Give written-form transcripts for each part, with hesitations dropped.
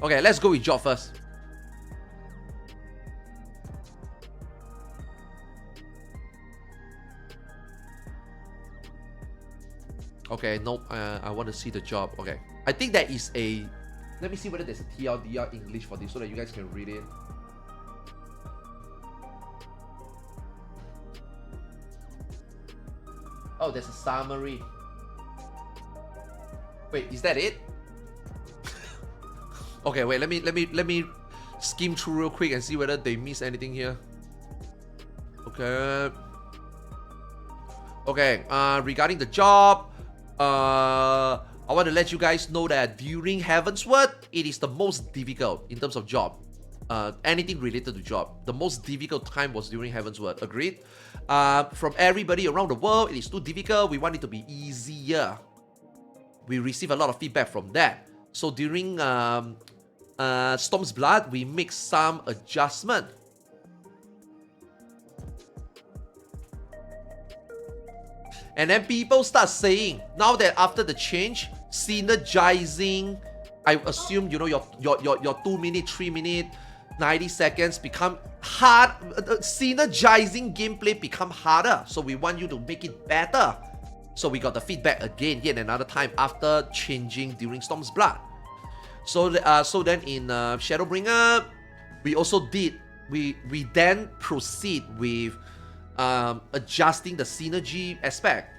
Okay, let's go with job first. Okay, nope. I want to see the job. Okay, I think that is a. Let me see whether there's a TLDR English for this so that you guys can read it. Oh, there's a summary. Wait, is that it? Okay, wait. Let me skim through real quick and see whether they miss anything here. Okay. Okay. Regarding the job, I want to let you guys know that during Heaven's Word, it is the most difficult in terms of job. Anything related to job. The most difficult time was during Heaven's Word. Agreed? From everybody around the world, it is too difficult. We want it to be easier. We receive a lot of feedback from that. So during Storm's Blood, we make some adjustment. And then people start saying, now that after the change, synergizing, I assume, you know, your 2 minute, 3 minute, 90 seconds become hard. Synergizing gameplay become harder. So we want you to make it better. So we got the feedback again, yet another time after changing during Storm's Blood. So then in Shadowbringer, we also did, we then proceed with adjusting the synergy aspect.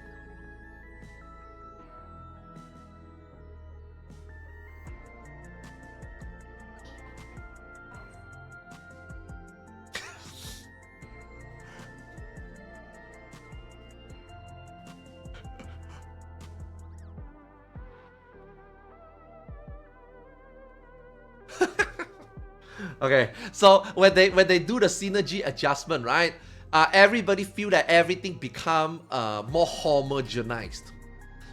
Okay, so when they do the synergy adjustment, right? Everybody feel that everything become more homogenized.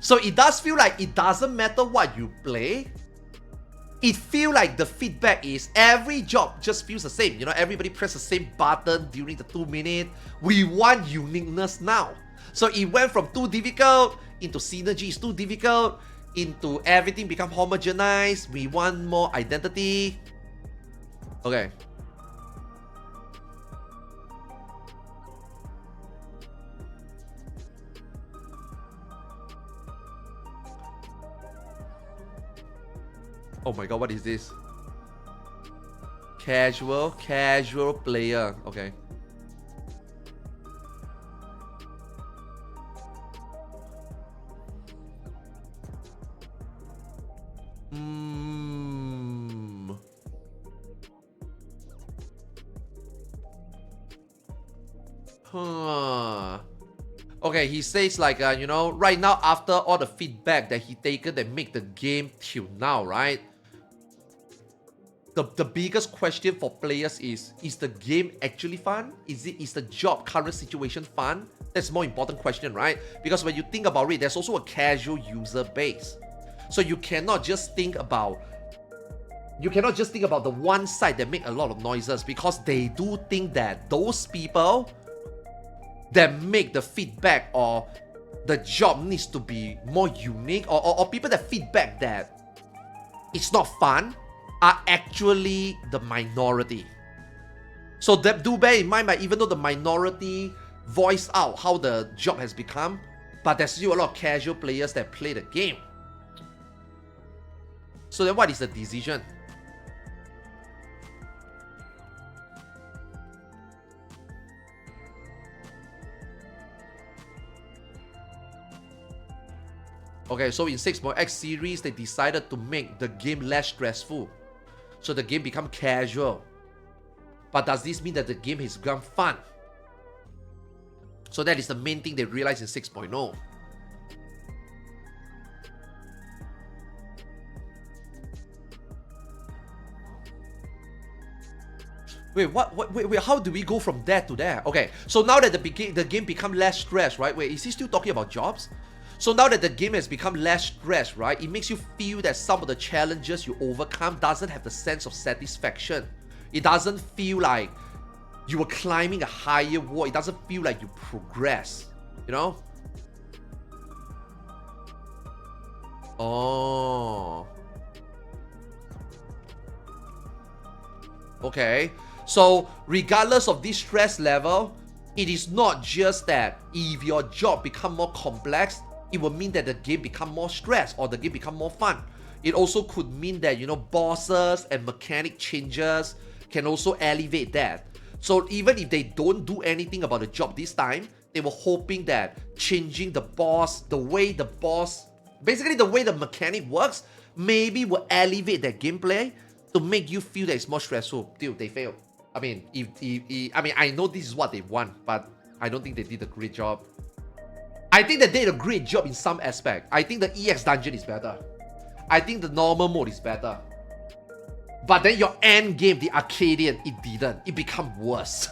So it does feel like it doesn't matter what you play. It feel like the feedback is every job just feels the same. You know, everybody press the same button during the 2 minute. We want uniqueness now. So it went from too difficult into synergy is too difficult into everything become homogenized. We want more identity. Okay. Oh my god, what is this? Casual player. Okay. Okay, he says like, you know, right now after all the feedback that he taken that make the game till now, right? The biggest question for players is the game actually fun? Is the job current situation fun? That's more important question, right? Because when you think about it, there's also a casual user base. So you cannot just think about the one side that make a lot of noises, because they do think that those people that make the feedback or the job needs to be more unique, or people that feedback that it's not fun are actually the minority. So that do bear in mind that even though the minority voice out how the job has become, but there's still a lot of casual players that play the game. So then what is the decision? Okay, so in 6.x series, they decided to make the game less stressful. So the game become casual. But does this mean that the game has become fun? So that is the main thing they realized in 6.0. Wait, how do we go from there to there? Okay, so now that the game become less stress, right? Wait, is he still talking about jobs? So now that the game has become less stress, right? It makes you feel that some of the challenges you overcome doesn't have the sense of satisfaction. It doesn't feel like you were climbing a higher wall. It doesn't feel like you progress, you know? Oh. Okay, so regardless of this stress level, it is not just that if your job become more complex, it will mean that the game become more stressed or the game become more fun. It also could mean that, you know, bosses and mechanic changes can also elevate that. So even if they don't do anything about the job this time, they were hoping that changing the boss, basically the way the mechanic works, maybe will elevate their gameplay to make you feel that it's more stressful. Dude, they failed. I mean, I know this is what they want, but I don't think they did a great job. I think they did a great job in some aspect. I think the EX dungeon is better. I think the normal mode is better. But then your end game, the Arcadian, it didn't. It become worse.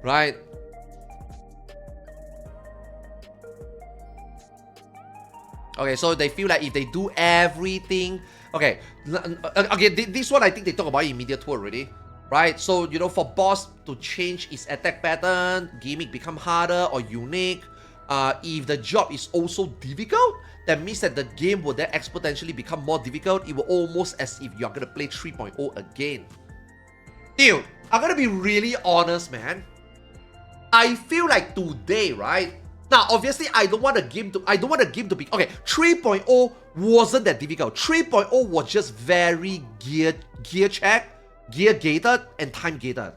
Right? Okay, so they feel like if they do everything... Okay, this one I think they talk about in media tour already. Right? So, you know, for boss to change its attack pattern, gimmick become harder or unique. If the job is also difficult, that means that the game will then exponentially become more difficult. It will almost as if you're gonna play 3.0 again. Dude, I'm gonna be really honest, man. I feel like today, right? Now, obviously, I don't want a game to be... Okay, 3.0 wasn't that difficult. 3.0 was just very gear gated, and time gated.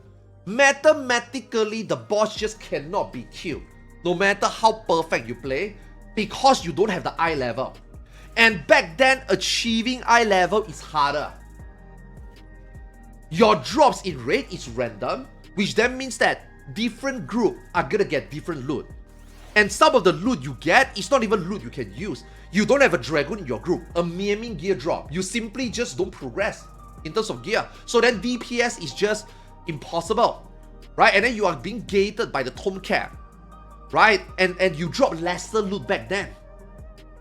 Mathematically, the boss just cannot be killed, no matter how perfect you play, because you don't have the eye level. And back then, achieving eye level is harder. Your drops in rate is random, which then means that different group are gonna get different loot. And some of the loot you get is not even loot you can use. You don't have a dragoon in your group, a memeing gear drop. You simply just don't progress in terms of gear. So then DPS is just impossible, right? And then you are being gated by the tome cap, right? And you drop lesser loot back then.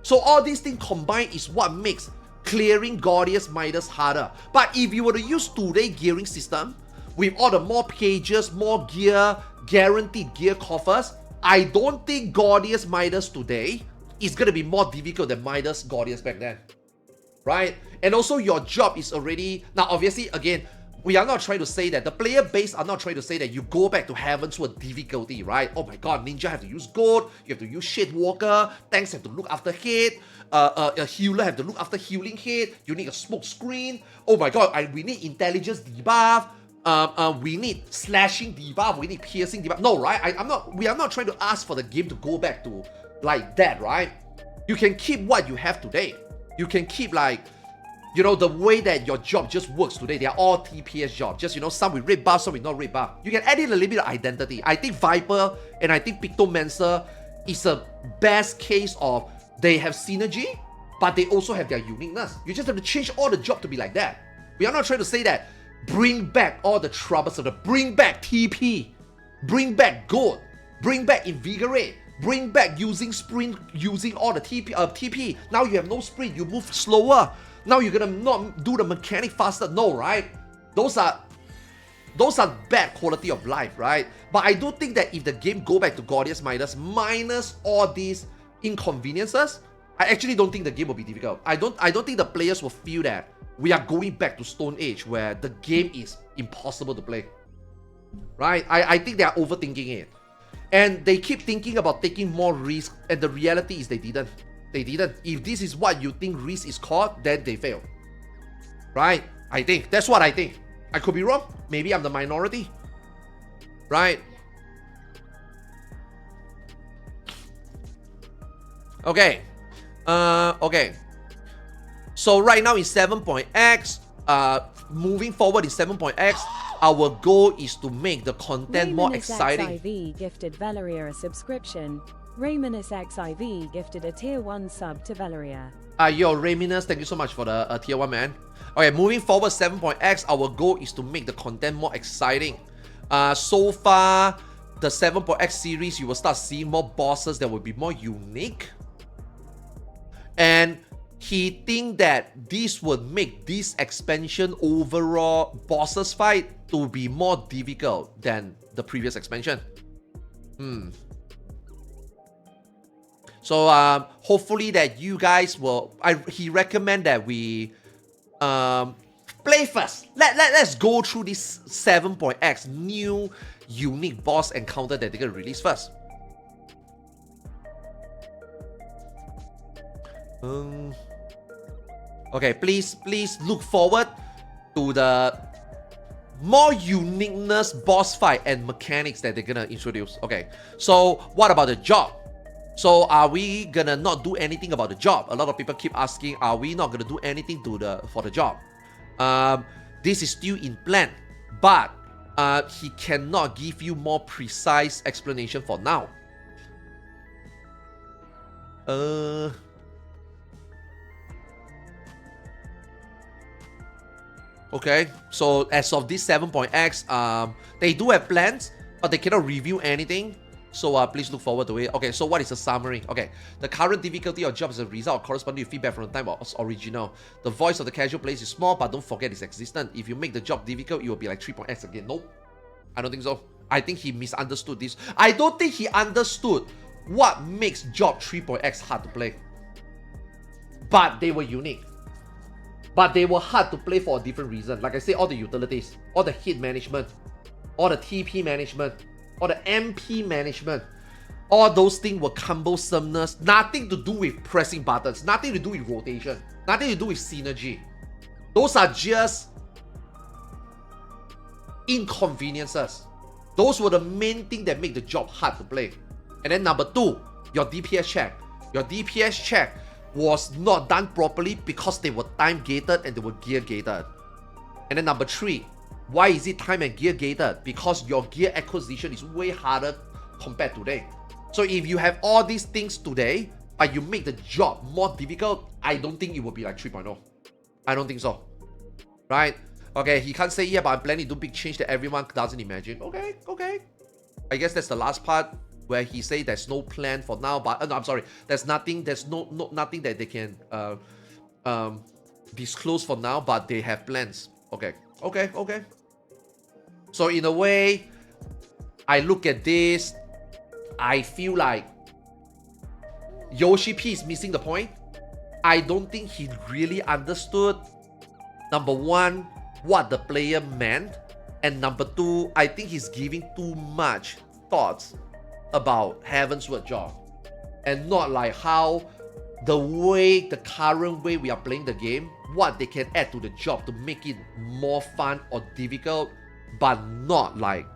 So all these things combined is what makes clearing Gordius Midas harder. But if you were to use today's gearing system, with all the more pages, more gear, guaranteed gear coffers, I don't think Gordius Midas today is going to be more difficult than Midas Gordius back then. Right? And also your job is already... Now obviously, again, we are not trying to say that, the player base are not trying to say that you go back to heaven to a difficulty, right? Oh my god, ninja have to use gold, you have to use shadewalker, tanks have to look after head, a healer have to look after healing head, you need a smoke screen, oh my god, we need intelligence debuff, we need slashing debuff, we need piercing debuff. No, right? We are not trying to ask for the game to go back to like that, right? You can keep what you have today. You can keep like, you know, the way that your job just works today. They are all TPS jobs. Just, you know, some with red buff, some with not red buff. You can add in a little bit of identity. I think Viper and I think Pictomancer is a best case of they have synergy, but they also have their uniqueness. You just have to change all the job to be like that. We are not trying to say that bring back all the troubles of the... Bring back TP. Bring back gold. Bring back invigorate. Bring back using sprint, using all the TP. Now you have no sprint, you move slower. Now you're gonna not do the mechanic faster. No, right? Those are bad quality of life, right? But I do think that if the game go back to Gordius Midas minus all these inconveniences, I actually don't think the game will be difficult. I don't think the players will feel that we are going back to Stone Age where the game is impossible to play. Right? I think they are overthinking it. And they keep thinking about taking more risk, and the reality is they didn't. They didn't. If this is what you think risk is called, then they fail. Right? I think. That's what I think. I could be wrong. Maybe I'm the minority. Right? Okay. Okay. So right now in 7.x, moving forward in 7.x, our goal is to make the content more exciting. FFXIV gifted Valeria a subscription. Raymanus XIV gifted a tier 1 sub to Valeria. Yo, Raymanus, thank you so much for the tier 1, man. Okay, moving forward 7.x, our goal is to make the content more exciting. So far, the 7.x series, you will start seeing more bosses that will be more unique. And he think that this would make this expansion overall bosses fight to be more difficult than the previous expansion. So hopefully that you guys will. He recommend that we play first. Let's go through this 7.x new unique boss encounter that they're gonna release first. Okay, please look forward to the more uniqueness, boss fight, and mechanics that they're gonna introduce. Okay, so what about the job? So are we gonna not do anything about the job? A lot of people keep asking, are we not gonna do anything for the job? This is still in plan, but he cannot give you more precise explanation for now. Okay, so as of this 7.x, they do have plans, but they cannot review anything. So please look forward to it. Okay, so what is the summary? Okay, the current difficulty of job is a result of corresponding feedback from the time of original. The voice of the casual player is small, but don't forget it's existent. If you make the job difficult, it will be like 3.x again. Nope, I don't think so. I think he misunderstood this. I don't think he understood what makes job 3.x hard to play. But they were unique. But they were hard to play for a different reason. Like I said, all the utilities, all the hit management, all the TP management, all the MP management, all those things were cumbersomeness. Nothing to do with pressing buttons, nothing to do with rotation, nothing to do with synergy. Those are just inconveniences. Those were the main thing that make the job hard to play. And then number two, your DPS check. Your DPS check was not done properly because they were time gated and they were gear gated. And then number three, why is it time and gear gated? Because your gear acquisition is way harder compared to today. So if you have all these things today, but you make the job more difficult, I don't think it will be like 3.0. I don't think so. Right? Okay, he can't say, yeah, but I'm planning to do big change that everyone doesn't imagine. Okay, okay. I guess that's the last part where he say there's no plan for now, but no, I'm sorry, there's nothing that they can disclose for now, but they have plans. Okay. So in a way, I look at this, I feel like Yoshi P is missing the point. I don't think he really understood, number one, what the player meant, and number two, I think he's giving too much thoughts about Heavensward job, and not like how the current way we are playing the game, what they can add to the job to make it more fun or difficult, but not like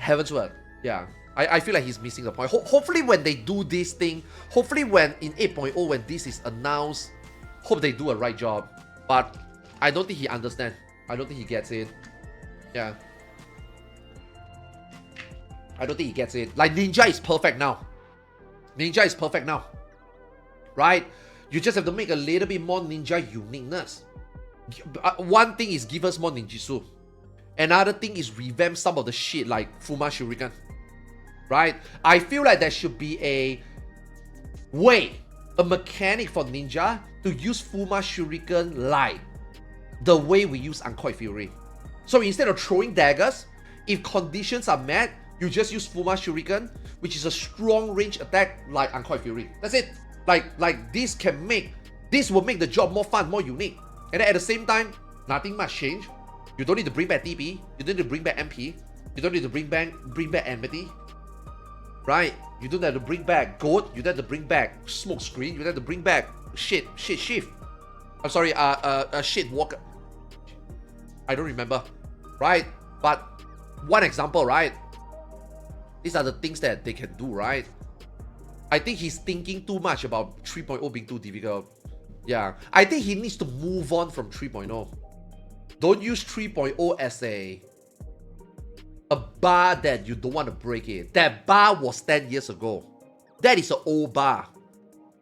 Heavensward. Yeah, I feel like he's missing the point. Hopefully when they do this thing, hopefully when in 8.0 when this is announced, hope they do a right job. But I don't think he understands. I don't think he gets it. Yeah, I don't think he gets it. Like Ninja is perfect now. Ninja is perfect now. Right? You just have to make a little bit more Ninja uniqueness. One thing is give us more ninjutsu. Another thing is revamp some of the shit like Fuma Shuriken. Right? I feel like there should be a way, a mechanic for Ninja to use Fuma Shuriken like the way we use Uncoiled Fury. So instead of throwing daggers, if conditions are met, you just use Fuma Shuriken, which is a strong range attack like Uncoiled Fury. That's it. Like this will make the job more fun, more unique. And then at the same time, nothing much change. You don't need to bring back TP. You don't need to bring back MP. You don't need to bring back Enmity. Right? You don't have to bring back Goat. You don't have to bring back Smoke Screen. You don't have to bring back shit shift. I'm sorry, shit walker. I don't remember. Right? But one example, right? These are the things that they can do, right? I think he's thinking too much about 3.0 being too difficult. Yeah, I think he needs to move on from 3.0. Don't use 3.0 as a bar that you don't want to break it. That bar was 10 years ago. That is an old bar.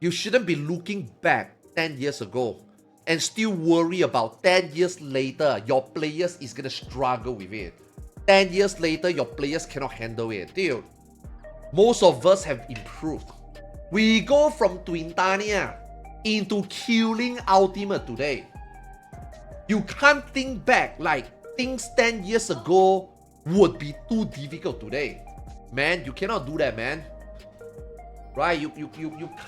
You shouldn't be looking back 10 years ago and still worry about 10 years later your players is gonna struggle with it. 10 years later your players cannot handle it. Dude, most of us have improved. We go from Twintania into killing Ultimate today. You can't think back like things 10 years ago would be too difficult today. man. You cannot do that, man. Right? You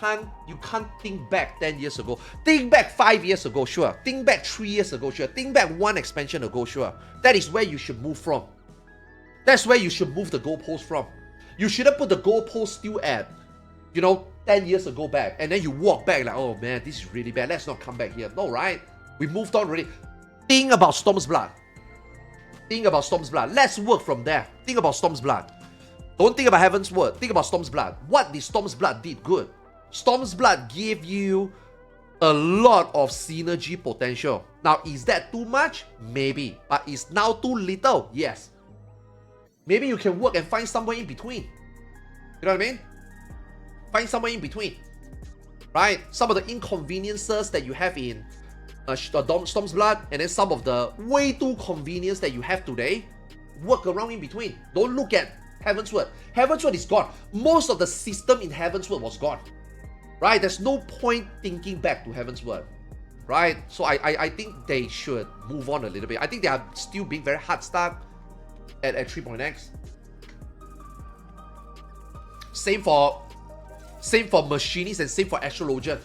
can't think back 10 years ago. Think back 5 years ago, sure. Think back 3 years ago, sure. Think back one expansion ago, sure. That is where you should move from. That's where you should move the goalpost from. You shouldn't put the goalpost still at, 10 years ago back, and then you walk back like, oh man, this is really bad. Let's not come back here. No, right? We moved on already. Think about Storm's Blood. Think about Storm's Blood. Let's work from there. Think about Storm's Blood. Don't think about Heaven's Word. Think about Storm's Blood. What did Storm's Blood did good? Storm's Blood gave you a lot of synergy potential. Now, is that too much? Maybe. But is now too little? Yes. Maybe you can work and find somewhere in between. You know what I mean? Find somewhere in between. Right? Some of the inconveniences that you have in Storm's Blood, and then some of the way too convenience that you have today, work around in between. Don't look at Heaven's Word. Heaven's Word is gone. Most of the system in Heaven's Word was gone. Right? There's no point thinking back to Heaven's Word. Right? So I think they should move on a little bit. I think they are still being very hard stuck at 3.x. Same for Machinists and same for Astrologian.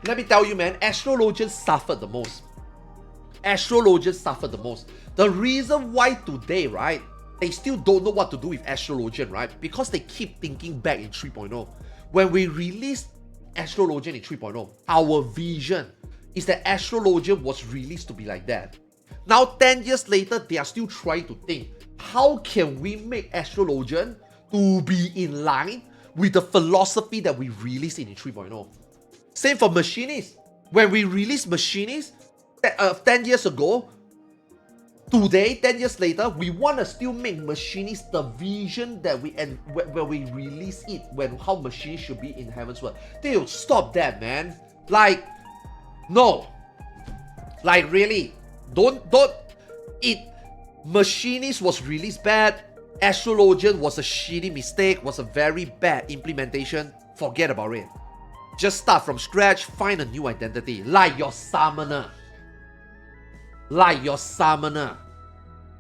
Let me tell you, man, Astrologian suffered the most. Astrologian suffered the most. The reason why today, right, they still don't know what to do with Astrologian, right? Because they keep thinking back in 3.0. When we released Astrologian in 3.0, our vision is that Astrologian was released to be like that. Now, 10 years later, they are still trying to think, how can we make Astrologian to be in line with the philosophy that we released in 3.0? Same for Machinists. When we released Machinists 10 years ago, today, 10 years later, we want to still make Machinists the vision that when we release it, how Machinists should be in Heaven's Word. Dude, stop that, man. Like, no. Like, really. Don't. Machinist was released bad. Astrologian was a shitty mistake, was a very bad implementation. Forget about it. Just start from scratch, find a new identity. Like your summoner. Like your summoner.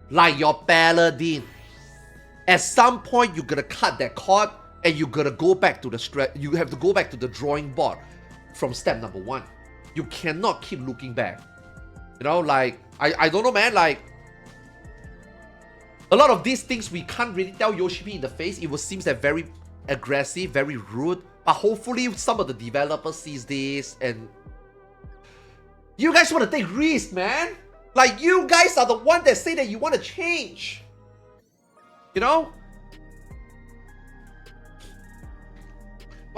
Like your paladin. At some point, you're gonna cut that cord and you're gonna go back to the you have to go back to the drawing board from step number 1. You cannot keep looking back. Like, I don't know, man, like, a lot of these things we can't really tell Yoshi P in the face. It seems that very aggressive, very rude. But hopefully some of the developers sees this and you guys want to take risks, man. Like, you guys are the one that say that you want to change. What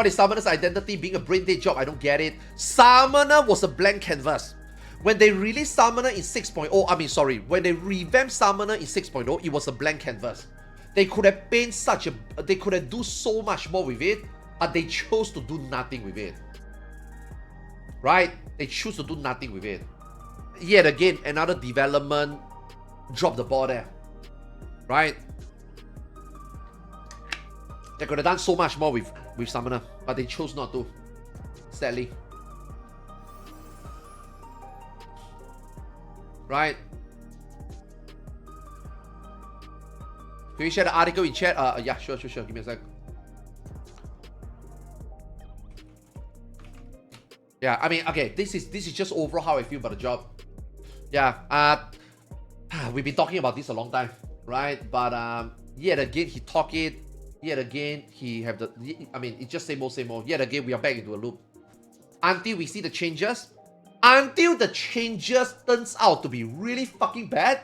is Summoner's identity? Being a brain dead job? I don't get it. Summoner was a blank canvas. When they released Summoner in 6.0, when they revamped Summoner in 6.0, it was a blank canvas. They could have painted they could have do so much more with it, but they chose to do nothing with it. Right? They choose to do nothing with it. Yet again, another development dropped the ball there. Right? They could have done so much more with Summoner, but they chose not to. Sadly. Right? Can you share the article in chat? Yeah, sure. Give me a sec. Yeah, I mean, okay, this is just overall how I feel about the job. Yeah, we've been talking about this a long time, right? But yet again, he talk it. Yet again, it's just same old. Yet again, we are back into a loop. Until we see the changes. Until the changes turns out to be really fucking bad,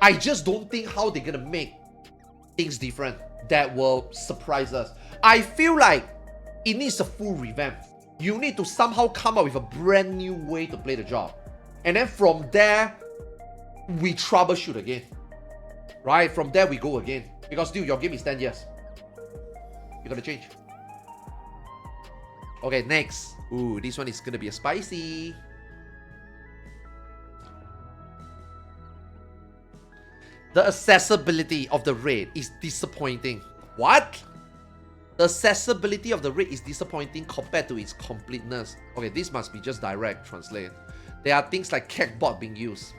I just don't think how they're gonna make things different that will surprise us. I feel like it needs a full revamp. You need to somehow come up with a brand new way to play the job. And then from there, we troubleshoot again. Right? From there, we go again. Because, dude, your game is 10 years. You gotta change. Okay, next. Ooh, this one is gonna be a spicy. The accessibility of the raid is disappointing. What? The accessibility of the raid is disappointing compared to its completeness. Okay, this must be just direct translate. There are things like CACTBOT being used.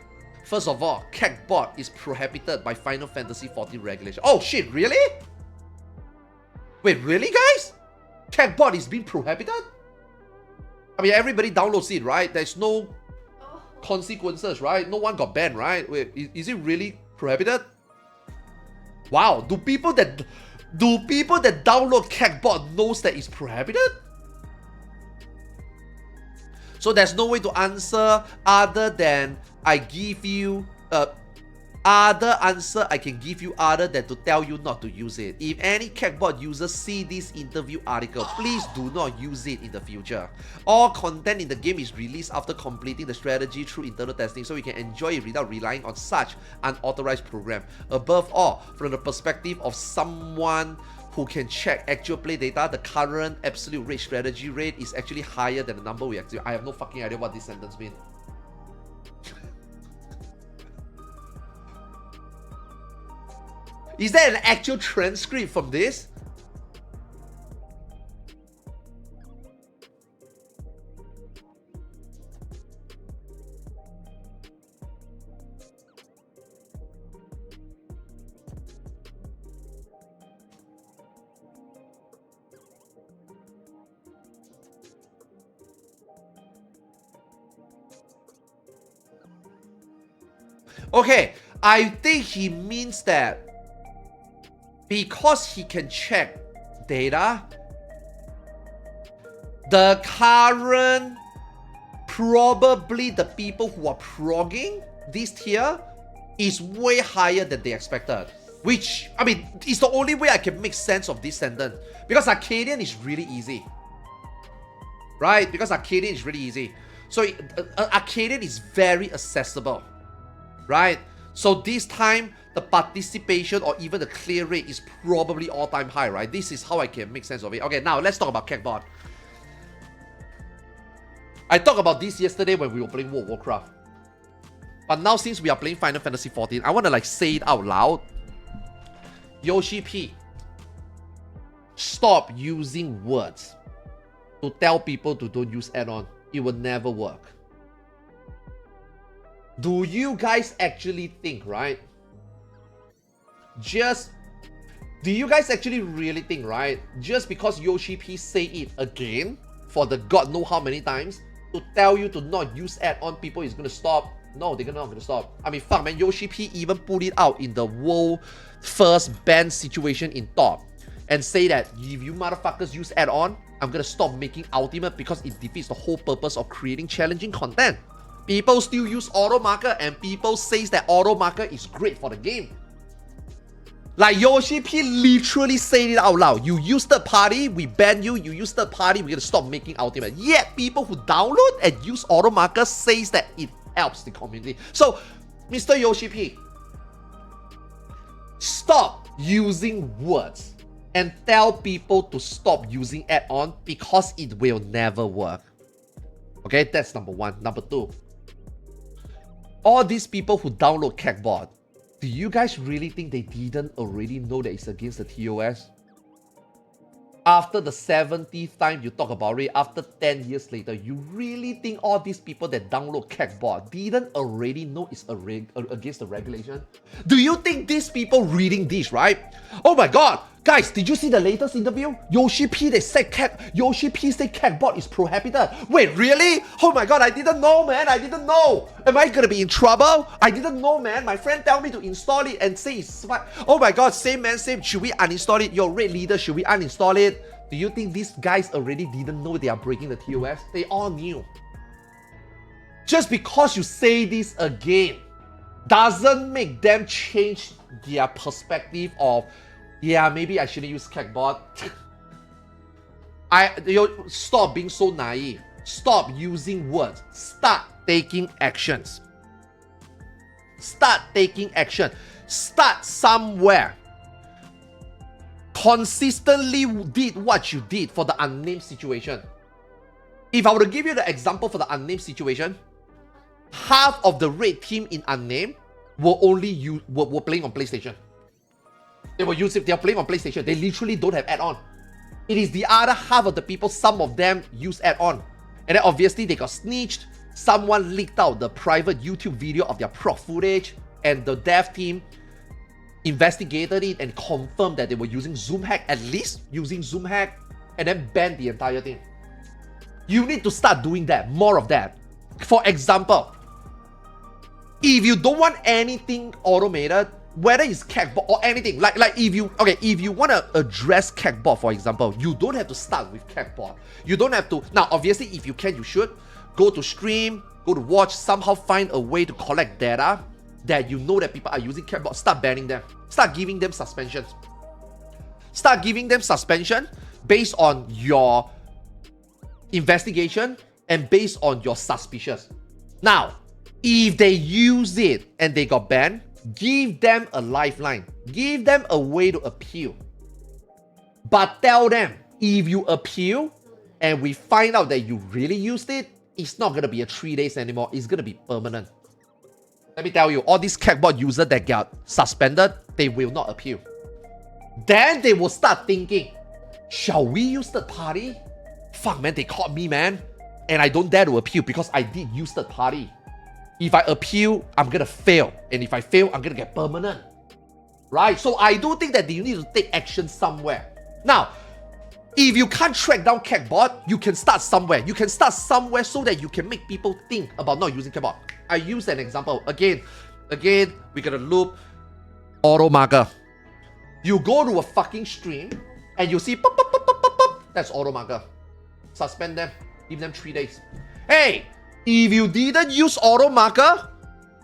First of all, CACTBOT is prohibited by Final Fantasy XIV regulation. Oh shit, really? Wait, really guys? CACTBOT is being prohibited? I mean, everybody downloads it, right? There's no consequences, right? No one got banned, right? Wait, is it really prohibited? Wow, do people that download CACTBOT knows that it's prohibited? So there's no way to answer other than I give you other answer I can give you other than to tell you not to use it. If any CACTBOT users see this interview article, please do not use it in the future. All content in the game is released after completing the strategy through internal testing, so you can enjoy it without relying on such unauthorized program. Above all, from the perspective of someone who can check actual play data, the current absolute rate strategy rate is actually higher than the number we actually. I have no fucking idea what this sentence means. Is there an actual transcript from this? Okay, I think he means that because he can check data, the current, probably the people who are progging this tier is way higher than they expected. Which, I mean, it's the only way I can make sense of this sentence. Because Arcadian is really easy. Right? Because Arcadian is really easy. So, Arcadian is very accessible. Right? So this time, the participation or even the clear rate is probably all-time high, right? This is how I can make sense of it. Okay, now let's talk about CACTBOT. I talked about this yesterday when we were playing World of Warcraft. But now since we are playing Final Fantasy XIV, I want to like say it out loud. Yoshi P, stop using words to tell people to don't use add-on. It will never work. Do you guys actually think, right? Do you guys actually really think, right? Just because Yoshi P say it again for the god know how many times to tell you to not use add-on, people is gonna stop? No, they're not gonna stop. I mean, fuck man, Yoshi P even put it out in the world first ban situation in top and say that if you motherfuckers use add-on, I'm gonna stop making ultimate because it defeats the whole purpose of creating challenging content. People still use auto marker and people says that auto marker is great for the game. Like Yoshi P literally said it out loud. You use third party, we ban you. You use third party, we're gonna stop making ultimate. Yet people who download and use auto marker says that it helps the community. So, Mr. Yoshi P, stop using words and tell people to stop using add-on because it will never work. Okay, that's number one. Number two, all these people who download CACTBOT, do you guys really think they didn't already know that it's against the TOS? After the 70th time you talk about it, after 10 years later, you really think all these people that download CACTBOT didn't already know it's against the regulation? Do you think these people reading this, right? Oh my god, guys, did you see the latest interview? Yoshi P said CACTBOT is prohibited. Wait, really? Oh my god, I didn't know, man. I didn't know. Am I gonna be in trouble? I didn't know, man. My friend tell me to install it and say it's fine. Oh my god, same man, same. Should we uninstall it? Your raid leader, should we uninstall it? Do you think these guys already didn't know they are breaking the TOS? They all knew. Just because you say this again doesn't make them change their perspective of, yeah, maybe I shouldn't use CACTBOT. Stop being so naive. Stop using words. Start taking actions. Start taking action. Start somewhere. Consistently did what you did for the unnamed situation. If I were to give you the example for the unnamed situation, half of the raid team in unnamed were playing on PlayStation. They are playing on PlayStation. They literally don't have add-on. It is the other half of the people, some of them use add-on. And then obviously they got snitched. someone leaked out the private YouTube video of their prop footage, and the dev team investigated it and confirmed that they were using Zoom hack, at least using Zoom hack, and then banned the entire thing. You need to start doing that, more of that. For example, if you don't want anything automated, whether it's CACTBOT or anything, like if you want to address CACTBOT, for example, you don't have to start with CACTBOT. You don't have to. Now, obviously, if you can, you should go to stream, go to watch, somehow find a way to collect data that you know that people are using CACTBOT. Start banning them. Start giving them suspensions. Start giving them suspension based on your investigation and based on your suspicions. Now, if they use it and they got banned, give them a lifeline. Give them a way to appeal. But tell them, if you appeal and we find out that you really used it, it's not going to be a 3 days anymore. It's going to be permanent. Let me tell you, all these CACTBOT users that got suspended, they will not appeal. Then they will start thinking, shall we use third party? Fuck, man, they caught me, man. And I don't dare to appeal because I did use third party. If I appeal, I'm going to fail. And if I fail, I'm going to get permanent. Right? So I do think that you need to take action somewhere. Now, if you can't track down CACTBOT, you can start somewhere. You can start somewhere so that you can make people think about not using CACTBOT. I use an example. Again, we're going to loop auto marker. You go to a fucking stream and you see, pop, pop, pop, pop, pop, pop. That's auto marker. Suspend them. Give them 3 days. Hey! If you didn't use auto marker,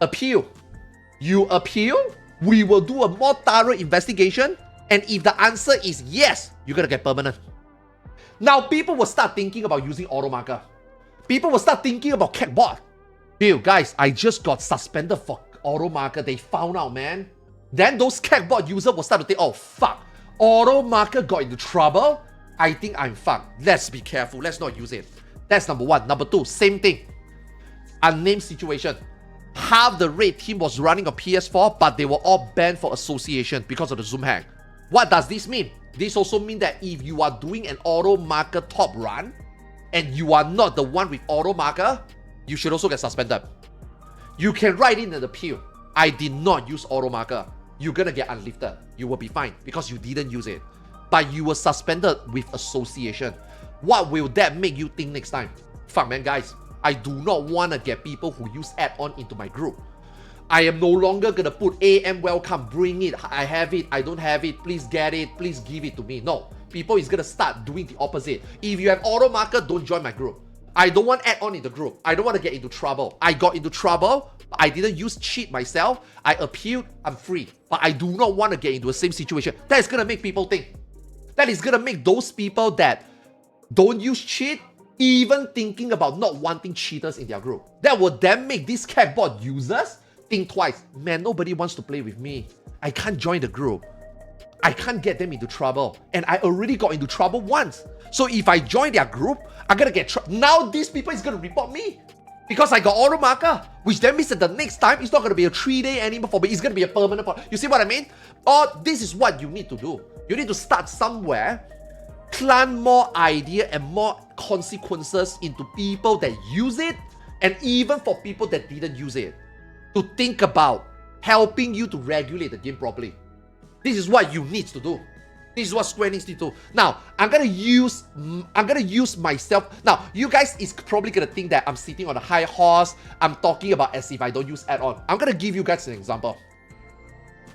appeal. You appeal, we will do a more thorough investigation. And if the answer is yes, you're going to get permanent. Now, people will start thinking about using auto marker. People will start thinking about CACTBOT. Dude, guys, I just got suspended for auto marker. They found out, man. Then those CACTBOT users will start to think, oh, fuck. Auto marker got into trouble. I think I'm fucked. Let's be careful. Let's not use it. That's number one. Number two, same thing. Unnamed situation. Half the raid team was running on PS4, but they were all banned for association because of the Zoom hack. What does this mean? This also means that if you are doing an auto marker top run and you are not the one with auto marker, you should also get suspended. You can write in an appeal. I did not use auto marker. You're gonna get unlifted. You will be fine because you didn't use it. But you were suspended with association. What will that make you think next time? Fuck, man, guys. I do not want to get people who use add-on into my group. I am no longer going to put AM welcome, bring it, I have it, I don't have it, please get it, please give it to me. No, people is going to start doing the opposite. If you have auto marker, don't join my group. I don't want add-on in the group. I don't want to get into trouble. I got into trouble, but I didn't use cheat myself. I appealed, I'm free. But I do not want to get into the same situation. That is going to make people think. That is going to make those people that don't use cheat even thinking about not wanting cheaters in their group. That will then make these CACTBOT users think twice. Man, nobody wants to play with me. I can't join the group. I can't get them into trouble. And I already got into trouble once. So if I join their group, I'm going to get trouble. Now these people is going to report me because I got auto marker, which then means that the next time it's not going to be a 3-day anymore for me. It's going to be a permanent. You see what I mean? Or this is what you need to do. You need to start somewhere, plant more idea and more consequences into people that use it, and even for people that didn't use it, to think about helping you to regulate the game properly. This is what you need to do. This is what Square needs to do. Now, I'm gonna use myself. Now, you guys is probably gonna think that I'm sitting on a high horse. I'm talking about as if I don't use add-on. I'm gonna give you guys an example.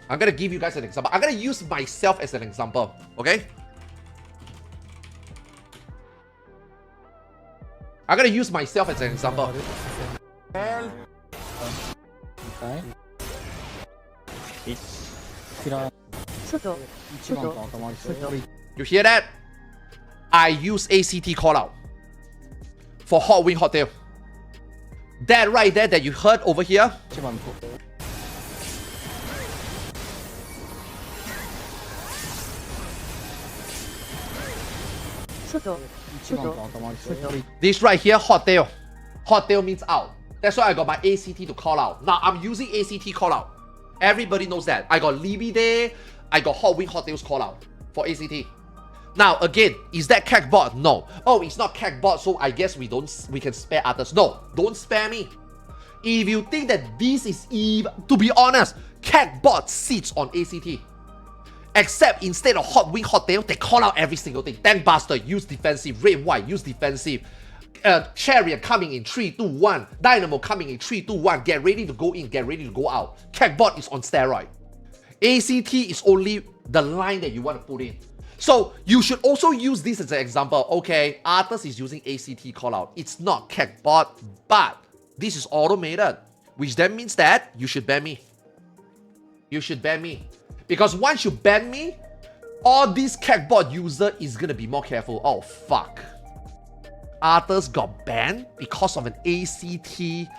I'm gonna use myself as an example. Okay? I'm gonna use myself as an example. Okay. You hear that? I use ACT callout for Hot Wing Hotel. That right there that you heard over here, this right here, hotel. Hotel means out. That's why I got my ACT to call out. Now I'm using ACT call out. Everybody knows that. I got Libby Day, I got Hot Wing Hotels call out for ACT. Now again, is that CACTBOT? No. Oh, it's not CACTBOT, so I guess we can spare Arthars. No, don't spare me. If you think that this is even, to be honest, CACTBOT sits on ACT. Except instead of hot wing, hot tail, they call out every single thing. Tank Buster, use defensive. Red White, use defensive. Chariot coming in 3, 2, 1. Dynamo coming in 3, 2, 1. Get ready to go in, get ready to go out. CACTBOT is on steroid. ACT is only the line that you want to put in. So you should also use this as an example. Okay, Arthars is using ACT callout. It's not CACTBOT, but this is automated, which then means that you should ban me. You should ban me. Because once you ban me, all this CACTBOT user is gonna be more careful. Oh fuck. Arthars got banned because of an ACT.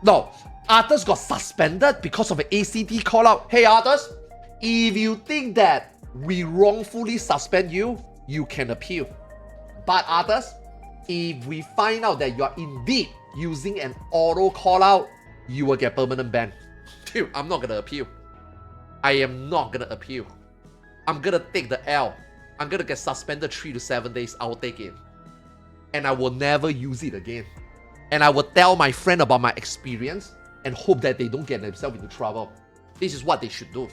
No, Arthars got suspended because of an ACT callout. Hey Arthars, if you think that we wrongfully suspend you, you can appeal. But Arthars, if we find out that you are indeed using an auto callout, you will get permanent ban. Dude, I'm not gonna appeal. I am not gonna appeal. I'm gonna take the L. I'm gonna get suspended 3 to 7 days. I will take it. And I will never use it again. And I will tell my friend about my experience and hope that they don't get themselves into trouble. This is what they should do.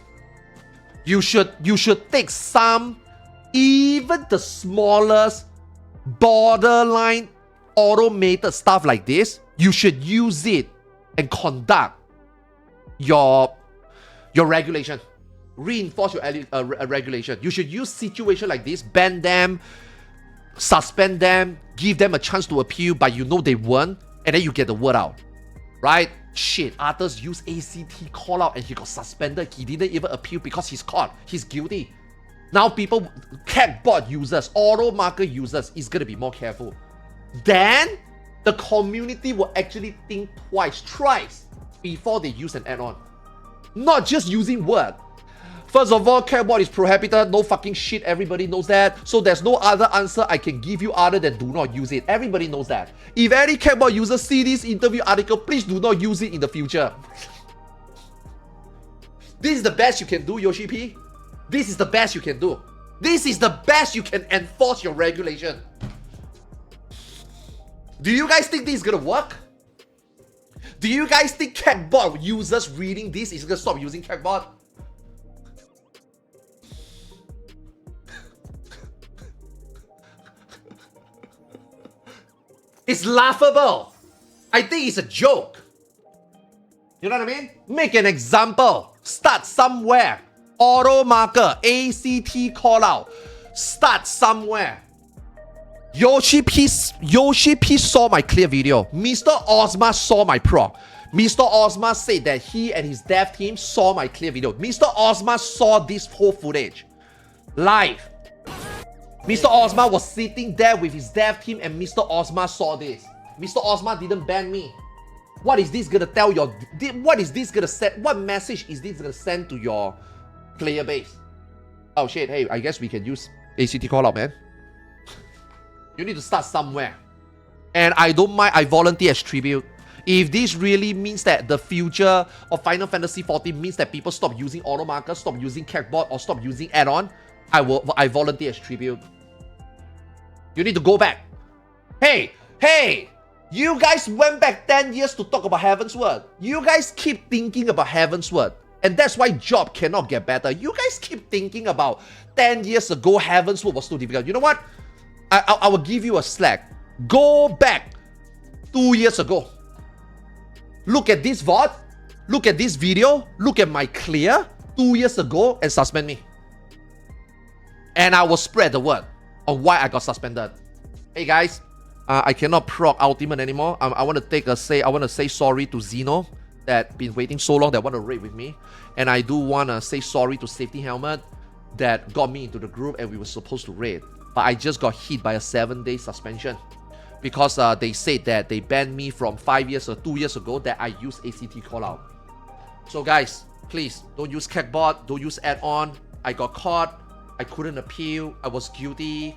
You should take some, even the smallest borderline automated stuff like this. You should use it and conduct your regulation. Reinforce your regulation. You should use situation like this, ban them, suspend them, give them a chance to appeal, but you know they won, and then you get the word out. Right? Shit, Arthars used ACT call out and he got suspended. He didn't even appeal because he's caught. He's guilty. Now people, CACTBOT users, auto marker users is gonna be more careful. Then the community will actually think thrice before they use an add-on. Not just using word. First of all, CACTBOT is prohibited. No fucking shit. Everybody knows that. So there's no other answer I can give you other than do not use it. Everybody knows that. If any CACTBOT user see this interview article, please do not use it in the future. This is the best you can do, Yoshi P. This is the best you can do. This is the best you can enforce your regulation. Do you guys think this is gonna work? Do you guys think CACTBOT users reading this is gonna stop using CACTBOT? It's laughable. I think it's a joke. You know what I mean? Make an example. Start somewhere. Auto marker, ACT callout. Start somewhere. Yoshi P saw my clear video. Mr. Ozma saw my proc. Mr. Ozma said that he and his dev team saw my clear video. Mr. Ozma saw this whole footage. Live. Mr. Ozma was sitting there with his dev team and Mr. Ozma saw this. Mr. Ozma didn't ban me. What is this gonna tell your... What is this gonna send? What message is this gonna send to your player base? Oh shit, hey, I guess we can use ACT callout, man. You need to start somewhere. And I don't mind, I volunteer as tribute. If this really means that the future of Final Fantasy XIV means that people stop using auto markers, stop using CACTBOT, or stop using add-on, I volunteer as tribute. You need to go back. Hey, you guys went back 10 years to talk about Heavensward. You guys keep thinking about Heavensward. And that's why job cannot get better. You guys keep thinking about 10 years ago Heavensward was too difficult. You know what? I will give you a slack. Go back 2 years ago. Look at this VOD. Look at this video. Look at my clear 2 years ago and suspend me. And I will spread the word on why I got suspended. Hey guys, I cannot proc Ultimate anymore. I want to say sorry to Zeno that been waiting so long that want to raid with me. And I do want to say sorry to Safety Helmet that got me into the group and we were supposed to raid. But I just got hit by a 7-day suspension because they said that they banned me from 5 years or 2 years ago that I used ACT callout. So guys, please don't use CACTBOT, don't use add-on. I got caught. I couldn't appeal. I was guilty.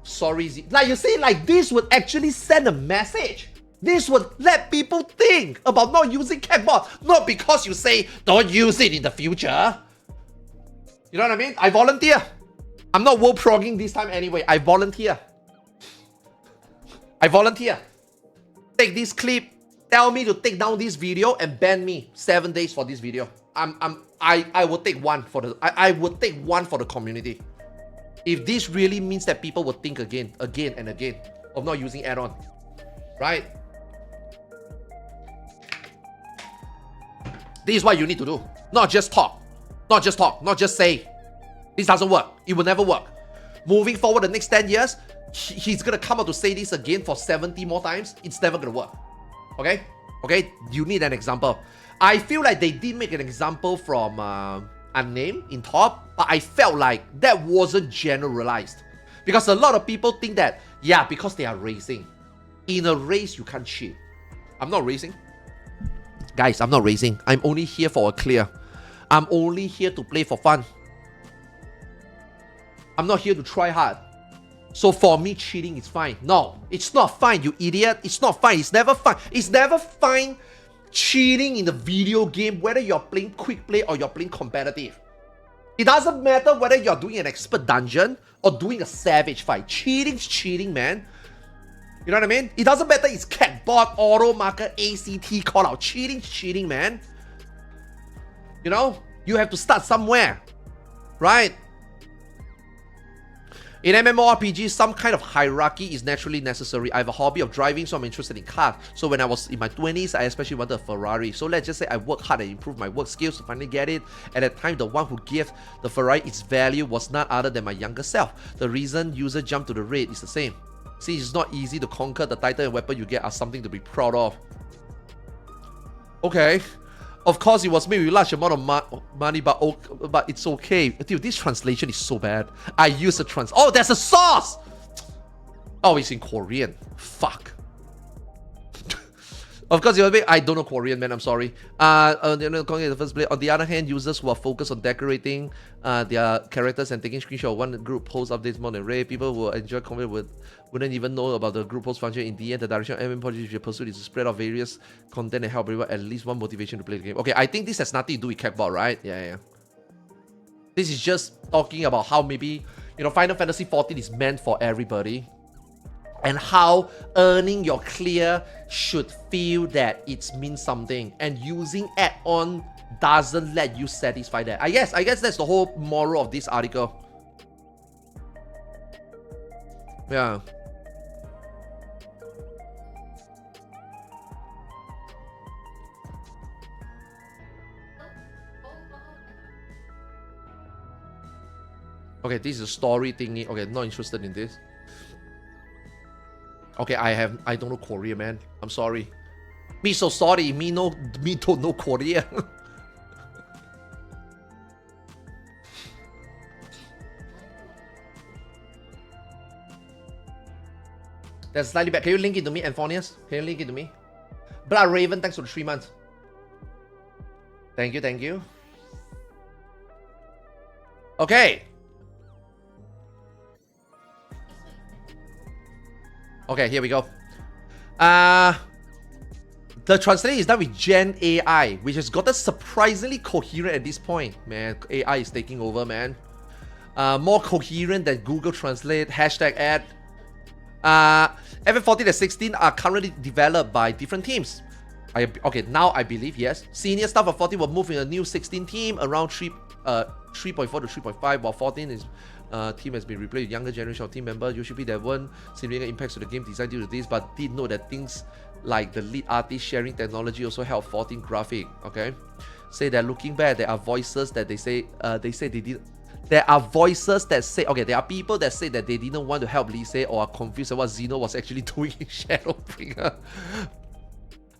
Sorry. Like you see, like this would actually send a message. This would let people think about not using CACTBOT. Not because you say don't use it in the future. You know what I mean? I volunteer. I'm not world progging this time anyway. I volunteer. Take this clip, tell me to take down this video and ban me 7 days for this video. I will take one for the I will take one for the community. If this really means that people will think again and again of not using add-on, right? This is what you need to do. Not just talk, not just say. This doesn't work. It will never work. Moving forward the next 10 years, he's gonna come out to say this again for 70 more times. It's never gonna work. Okay? Okay? You need an example. I feel like they did make an example from Unnamed in top, but I felt like that wasn't generalized. Because a lot of people think that, yeah, because they are racing. In a race, you can't cheat. I'm not racing. Guys, I'm not racing. I'm only here for a clear. I'm only here to play for fun. I'm not here to try hard. So for me, cheating is fine. No, it's not fine, you idiot. It's not fine. It's never fine. It's never fine cheating in the video game, whether you're playing quick play or you're playing competitive. It doesn't matter whether you're doing an expert dungeon or doing a savage fight. Cheating's cheating, man. You know what I mean? It doesn't matter it's CACTBOT, auto marker, ACT call out. Cheating's cheating, man. You know? You have to start somewhere. Right? In MMORPG, some kind of hierarchy is naturally necessary. I have a hobby of driving, so I'm interested in cars. So when I was in my 20s, I especially wanted a Ferrari. So let's just say I worked hard and improved my work skills to finally get it. At that time, the one who gave the Ferrari its value was none other than my younger self. The reason user jumped to the raid is the same. See, it's not easy to conquer. The title and weapon you get are something to be proud of. Okay. Of course, it was made with a large amount of money, but it's okay. Dude, this translation is so bad. I use a Oh, there's a source! Oh, it's in Korean. Fuck. Of course, I don't know Korean, man. I'm sorry. In the first place. On the other hand, users who are focused on decorating their characters and taking screenshots of one group post updates more than rare. People who enjoy content wouldn't even know about the group post function. In the end, the direction of MMO projects you pursue is to spread out various content and help everyone at least one motivation to play the game. Okay, I think this has nothing to do with CACTBOT, right? Yeah. This is just talking about how maybe, Final Fantasy XIV is meant for everybody. And how earning your clear should feel that it means something. And using add-on doesn't let you satisfy that. I guess that's the whole moral of this article. Yeah. Okay, this is a story thingy. Okay, not interested in this. Okay, I don't know Korea, man. I'm sorry. Me so sorry. Me don't know Korea. That's slightly bad. Can you link it to me, Anthonius? Can you link it to me? Blood Raven, thanks for the 3 months. Thank you. Okay. Okay, here we go. The translation is done with Gen AI, which has gotten surprisingly coherent at this point. Man, AI is taking over, man. More coherent than Google Translate, #ad. FF14 and 16 are currently developed by different teams. Okay, now I believe, yes. Senior staff of 14 will move in a new 16 team around 3.4 to 3.5, while 14 is team has been replaced with younger generation of team members. Usually there weren't significant impacts to the game design due to this, but did note that things like the lead artist sharing technology also helped 14 graphic. Okay, say that looking back, there are voices that they say they did. There are voices that say, okay, there are people that say that they didn't want to help Lise or are confused about what Xeno was actually doing in Shadowbringer.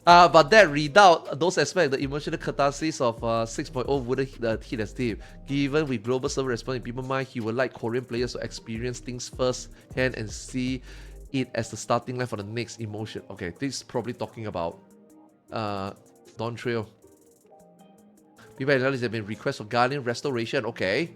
But that redoubt those aspects, the emotional catharsis of 6.0 wouldn't hit as deep. Given with global server response in people's mind, he would like Korean players to experience things first hand and see it as the starting line for the next emotion. Okay, this is probably talking about Dawn Trail. People acknowledge there have been requests for Guardian restoration. Okay.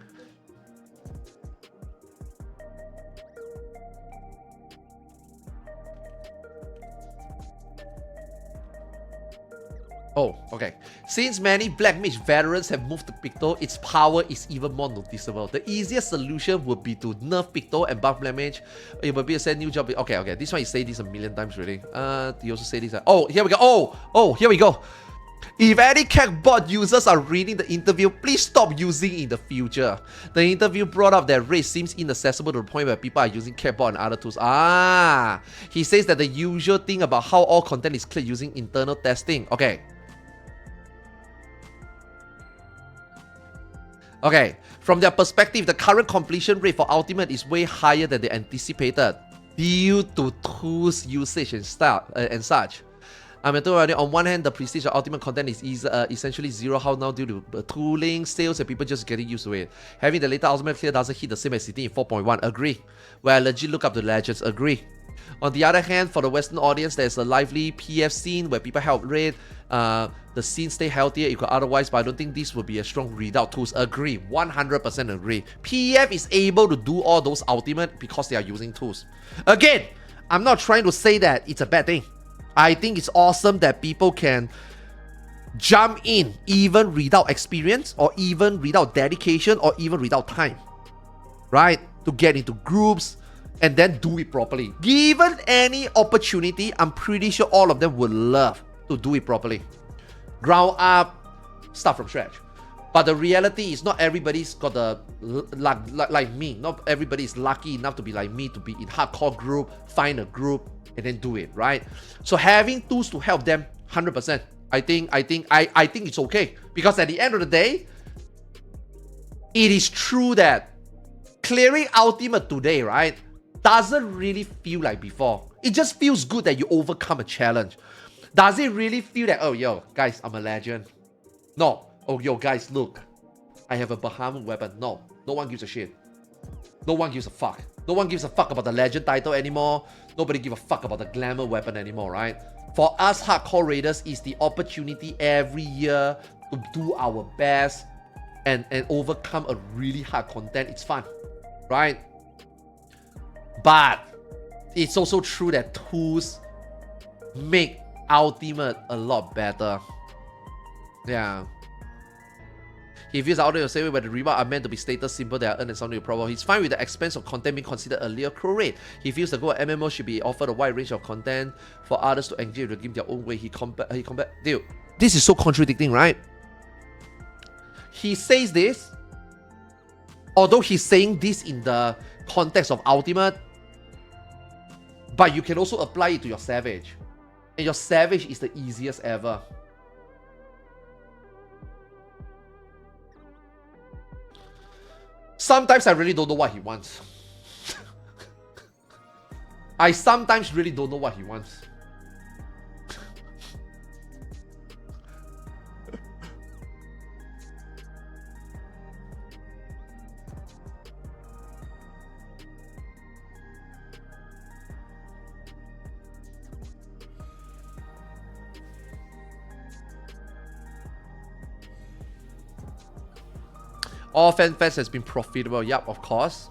Oh, okay. Since many Black Mage veterans have moved to Picto, its power is even more noticeable. The easiest solution would be to nerf Picto and buff Black Mage. It would be a set new job. Okay. This one you say this a million times really. You also say this. Oh, here we go. Oh, here we go. If any CACTBOT users are reading the interview, please stop using it in the future. The interview brought up that raid seems inaccessible to the point where people are using CACTBOT and other tools. He says that the usual thing about how all content is cleared using internal testing. Okay, from their perspective, the current completion rate for Ultimate is way higher than they anticipated due to tools usage and such. On one hand, the prestige of Ultimate content is essentially zero. How now due to tooling, sales, and people just getting used to it. Having the later Ultimate clear doesn't hit the same as sitting in 4.1. Agree. Well, legit look up the legends. Agree. On the other hand, for the Western audience, there's a lively PF scene where people help raid. The scene stay healthier if could otherwise, but I don't think this would be a strong readout tools. Agree. 100% agree. PF is able to do all those Ultimate because they are using tools. Again, I'm not trying to say that it's a bad thing. I think it's awesome that people can jump in even without experience or even without dedication or even without time, right? To get into groups and then do it properly. Given any opportunity, I'm pretty sure all of them would love to do it properly. Ground up, start from scratch. But the reality is not everybody's got the luck like me. Not everybody is lucky enough to be like me, to be in hardcore group, find a group, and then do it, right? So having tools to help them, 100%. I think it's okay. Because at the end of the day, it is true that clearing Ultimate today, right, doesn't really feel like before. It just feels good that you overcome a challenge. Does it really feel that, oh, yo, guys, I'm a legend? No. Oh, yo, guys, look. I have a Bahamut weapon. No. No one gives a shit. No one gives a fuck. No one gives a fuck about the legend title anymore. Nobody gives a fuck about the glamour weapon anymore, right? For us hardcore raiders, it's the opportunity every year to do our best and overcome a really hard content. It's fun, right? But it's also true that tools make Ultimate a lot better. Yeah. He feels out of the same way where the rewards are meant to be status symbol that are earned and something problem. He's fine with the expense of content being considered a little crow rate. He feels the goal of MMO should be offered a wide range of content for others to engage with the game their own way. Dude, this is so contradicting, right? He says this, although he's saying this in the context of Ultimate, but you can also apply it to your Savage. And your Savage is the easiest ever. Sometimes I really don't know what he wants. I sometimes really don't know what he wants. All FanFest has been profitable. Yup, of course.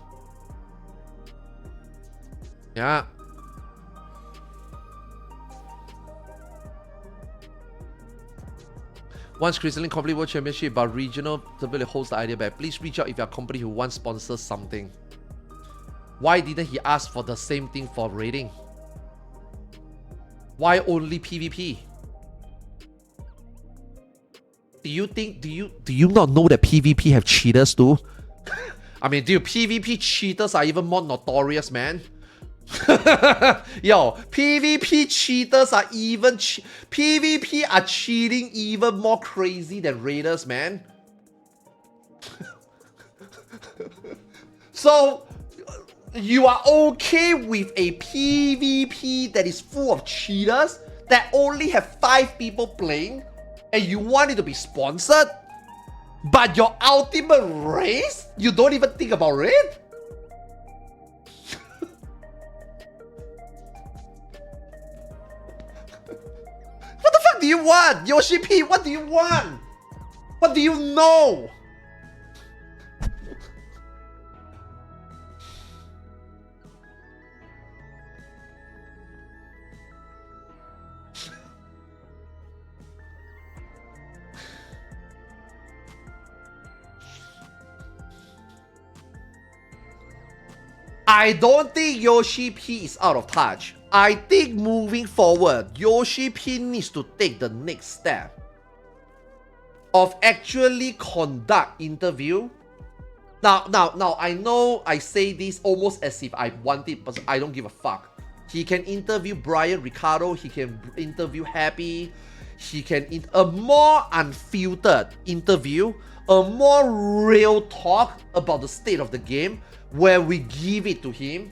Yeah. Once Crystalline complete World Championship, but regional really holds the idea back. Please reach out if you're a company who wants sponsors something. Why didn't he ask for the same thing for raiding? Why only PvP? Do you not know that PvP have cheaters too? I mean, dude, PvP cheaters are even more notorious, man. Yo, PvP cheaters are even PvP are cheating even more crazy than raiders, man. So you are okay with a PvP that is full of cheaters that only have 5 people playing? And you want it to be sponsored, but your ultimate race, you don't even think about it? What the fuck do you want? Yoshi P, what do you want? What do you know? I don't think Yoshi P is out of touch. I think moving forward, Yoshi P needs to take the next step of actually conduct interview. Now, I know I say this almost as if I want it, but I don't give a fuck. He can interview Brian Ricardo, he can interview Happy, he can a more unfiltered interview, a more real talk about the state of the game, where we give it to him,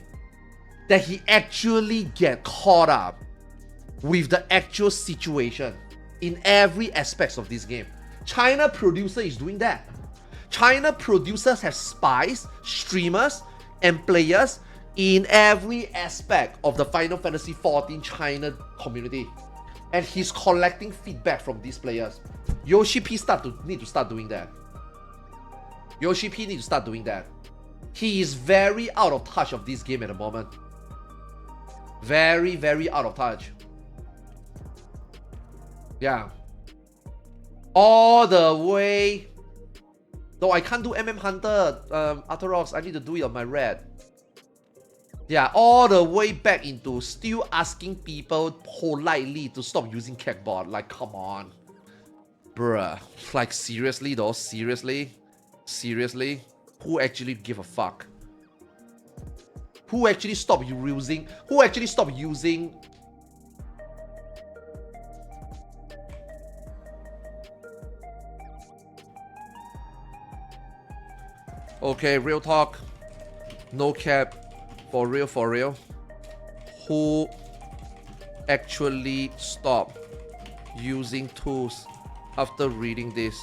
that he actually get caught up with the actual situation in every aspect of this game. China producer is doing that. China producers have spies, streamers, and players in every aspect of the Final Fantasy XIV China community. And he's collecting feedback from these players. Yoshi P need to start doing that. Yoshi P need to start doing that. He is very out of touch of this game at the moment. Very, very out of touch. Yeah. All the way. No, I can't do MM Hunter, Arthars. I need to do it on my red. Yeah, all the way back into still asking people politely to stop using CACTBOT. Like, come on. Bruh. Like, seriously though? Seriously? Seriously? Who actually give a fuck? Who actually stopped using? Who actually stopped using? Okay, real talk. No cap. For real, for real. Who actually stopped using tools after reading this?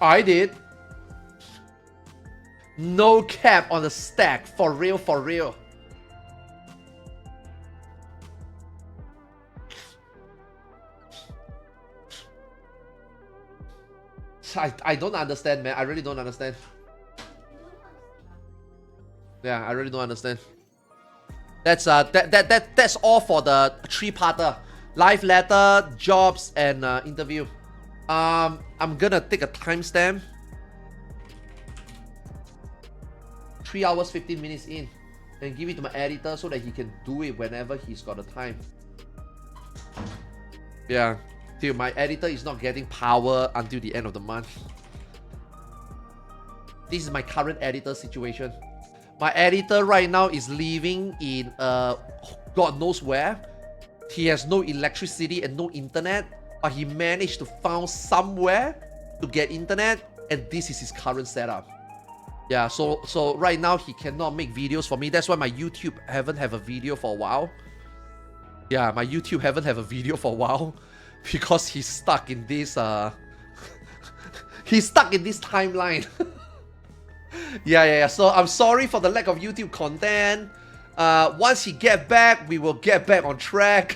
I did. No cap on the stack. For real, for real. I don't understand, man. I really don't understand. Yeah, I really don't understand. That's that's all for the three-parter. Live letter, jobs, and interview. I'm gonna take a timestamp. 3 hours 15 minutes in, and give it to my editor so that he can do it whenever he's got the time. Yeah, till my editor is not getting power until the end of the month. This is my current editor situation. My editor right now is living in God knows where. He has no electricity and no internet, but he managed to find somewhere to get internet, and this is his current setup. Yeah, so right now he cannot make videos for me. That's why my YouTube haven't have a video for a while. Yeah, my YouTube haven't have a video for a while because he's stuck in this he's stuck in this timeline. Yeah. So I'm sorry for the lack of YouTube content. Once he get back, we will get back on track.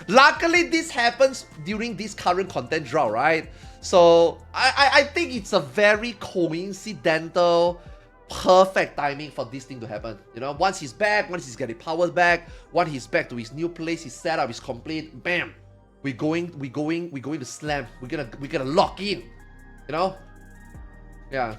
Luckily, this happens during this current content drought, right? So I think it's a very coincidental, perfect timing for this thing to happen. You know, once he's back, once he's getting power back, once he's back to his new place, his setup is complete. Bam, we're going to slam. We're gonna lock in. You know, yeah.